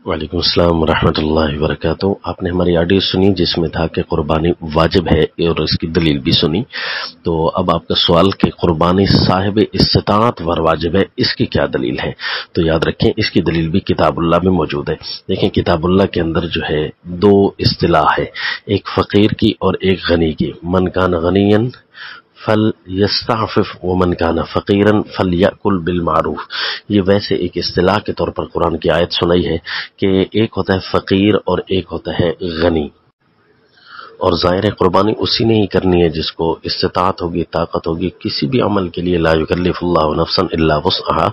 وعلیکم السلام ورحمۃ اللہ وبرکاتہ۔ آپ نے ہماری آڈیو سنی جس میں تھا کہ قربانی واجب ہے اور اس کی دلیل بھی سنی۔ تو اب آپ کا سوال کہ قربانی صاحب استطاعت ور واجب ہے، اس کی کیا دلیل ہے؟ تو یاد رکھیں اس کی دلیل بھی کتاب اللہ میں موجود ہے۔ دیکھیں کتاب اللہ کے اندر جو ہے دو اصطلاح ہے، ایک فقیر کی اور ایک غنی کی۔ من کان غنیًا فلیستعفف ومن کان فقیرا فلیأکل بالمعروف۔ یہ ویسے ایک اصطلاح کے طور پر قرآن کی آیت سنائی ہے کہ ایک ہوتا ہے فقیر اور ایک ہوتا ہے غنی، اور ظاہر ہے قربانی اسی نے ہی کرنی ہے جس کو استطاعت ہوگی، طاقت ہوگی۔ کسی بھی عمل کے لیے لا یکلف اللہ نفسا الا وسعها،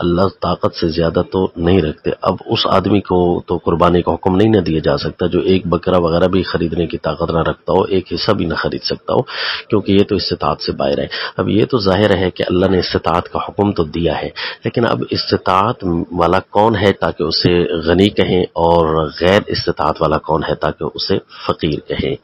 اللہ طاقت سے زیادہ تو نہیں رکھتے۔ اب اس آدمی کو تو قربانی کا حکم نہیں نہ دیا جا سکتا جو ایک بکرا وغیرہ بھی خریدنے کی طاقت نہ رکھتا ہو، ایک حصہ بھی نہ خرید سکتا ہو، کیونکہ یہ تو استطاعت سے باہر ہے۔ اب یہ تو ظاہر ہے کہ اللہ نے استطاعت کا حکم تو دیا ہے، لیکن اب استطاعت والا کون ہے تاکہ اسے غنی کہیں، اور غیر استطاعت والا کون ہے تاکہ اسے فقیر کہیں؟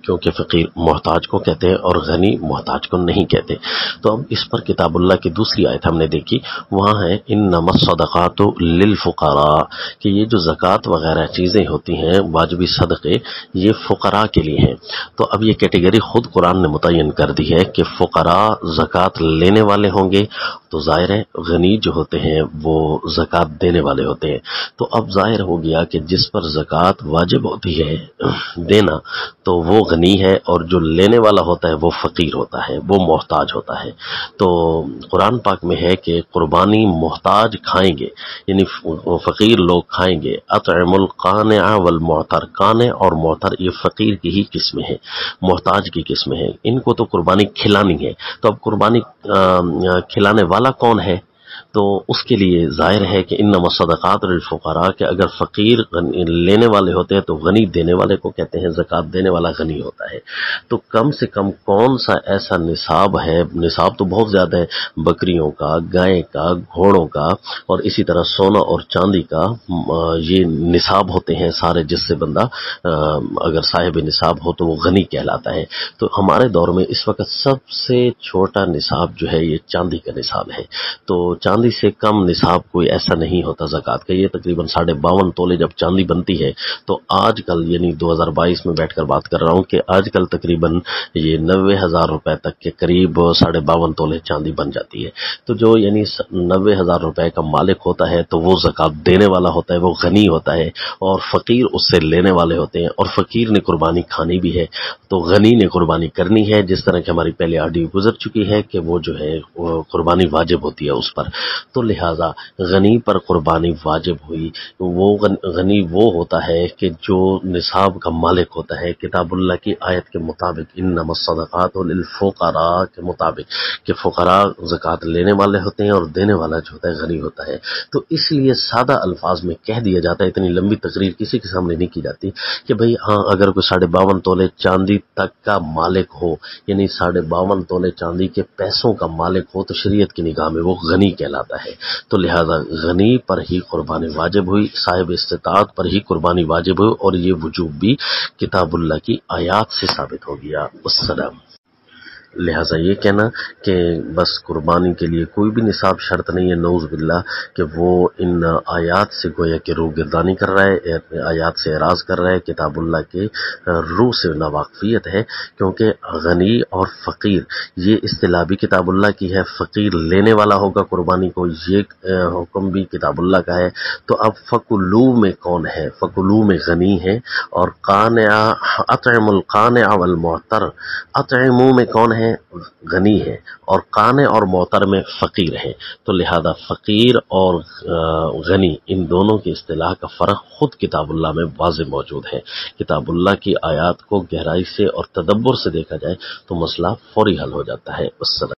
کیونکہ فقیر محتاج کو کہتے ہیں اور غنی محتاج کو نہیں کہتے۔ تو اب اس پر کتاب اللہ کی دوسری آیت ہم نے دیکھی، وہاں ہے انما الصدقات للفقراء، کہ یہ جو زکوٰۃ وغیرہ چیزیں ہوتی ہیں واجبی صدقے، یہ فقراء کے لیے ہیں۔ تو اب یہ کیٹیگری خود قرآن نے متعین کر دی ہے کہ فقراء زکوٰۃ لینے والے ہوں گے، تو ظاہر ہے غنی جو ہوتے ہیں وہ زکوٰۃ دینے والے ہوتے ہیں۔ تو اب ظاہر ہو گیا کہ جس پر زکوٰۃ واجب ہوتی ہے دینا تو وہ غنی ہے، اور جو لینے والا ہوتا ہے وہ فقیر ہوتا ہے، وہ محتاج ہوتا ہے۔ تو قرآن پاک میں ہے کہ قربانی محتاج کھائیں گے، یعنی فقیر لوگ کھائیں گے۔ اطعم القانع والمعتر، قانع اور معتر یہ فقیر کی ہی قسمیں ہیں، محتاج کی قسمیں ہیں، ان کو تو قربانی کھلانی ہے۔ تو اب قربانی کھلانے والا کون ہے؟ تو اس کے لیے ظاہر ہے کہ انما الصدقات للفقراء، کہ اگر فقیر لینے والے ہوتے ہیں تو غنی دینے والے کو کہتے ہیں، زکوٰۃ دینے والا غنی ہوتا ہے۔ تو کم سے کم کون سا ایسا نصاب ہے، نصاب تو بہت زیادہ ہے، بکریوں کا، گائے کا، گھوڑوں کا، اور اسی طرح سونا اور چاندی کا، یہ نصاب ہوتے ہیں سارے، جس سے بندہ اگر صاحب نصاب ہو تو وہ غنی کہلاتا ہے۔ تو ہمارے دور میں اس وقت سب سے چھوٹا نصاب جو ہے یہ چاندی کا نصاب ہے۔ تو چاندی سے کم نصاب کوئی ایسا نہیں ہوتا زکوٰۃ کا۔ یہ تقریباً 52.5 تولے جب چاندی بنتی ہے تو آج کل یعنی 2022 میں بیٹھ کر بات کر رہا ہوں کہ آج کل تقریباً یہ 90,000 روپے تک کے قریب 52.5 تولے چاندی بن جاتی ہے۔ تو جو یعنی 90,000 روپے کا مالک ہوتا ہے تو وہ زکوٰۃ دینے والا ہوتا ہے، وہ غنی ہوتا ہے، اور فقیر اس سے لینے والے ہوتے ہیں، اور فقیر نے قربانی کھانی بھی ہے تو غنی نے قربانی کرنی ہے، جس طرح کہ ہماری پہلے آڈیو گزر چکی ہے کہ وہ جو ہے قربانی واجب ہوتی ہے اس پر۔ تو لہٰذا غنی پر قربانی واجب ہوئی۔ وہ غنی وہ ہوتا ہے کہ جو نصاب کا مالک ہوتا ہے، کتاب اللہ کی آیت کے مطابق انما الصدقات للفقراء کے مطابق، کہ فقراء زکوٰۃ لینے والے ہوتے ہیں اور دینے والا جو ہوتا ہے غنی ہوتا ہے۔ تو اس لیے سادہ الفاظ میں کہہ دیا جاتا ہے، اتنی لمبی تقریر کسی کے سامنے نہیں کی جاتی، کہ بھئی ہاں اگر کوئی 52.5 تولے چاندی تک کا مالک ہو، یعنی 52.5 تولے چاندی کے پیسوں کا مالک ہو، تو شریعت کی نگاہ میں وہ غنی کہلاتا ہے۔ تو لہذا غنی پر ہی قربانی واجب ہوئی، صاحب استطاعت پر ہی قربانی واجب ہوئی، اور یہ وجوب بھی کتاب اللہ کی آیات سے ثابت ہو گیا۔ السلام۔ لہٰذا یہ کہنا کہ بس قربانی کے لیے کوئی بھی نصاب شرط نہیں ہے، نعوذ باللہ، کہ وہ ان آیات سے گویا کہ روح گردانی کر رہا ہے، آیات سے اعراض کر رہا ہے، کتاب اللہ کے روح سے ناواقفیت ہے، کیونکہ غنی اور فقیر یہ اصطلاح بھی کتاب اللہ کی ہے۔ فقیر لینے والا ہوگا قربانی کو، یہ حکم بھی کتاب اللہ کا ہے۔ تو اب فکلو میں کون ہے؟ فکلو میں غنی ہے، اور قانع، اطعم القانع والمعتر، اطعمو میں کون ہے؟ غنی ہے، اور قانع اور معتر میں فقیر ہے۔ تو لہذا فقیر اور غنی ان دونوں کی اصطلاح کا فرق خود کتاب اللہ میں واضح موجود ہے۔ کتاب اللہ کی آیات کو گہرائی سے اور تدبر سے دیکھا جائے تو مسئلہ فوری حل ہو جاتا ہے۔ السلام۔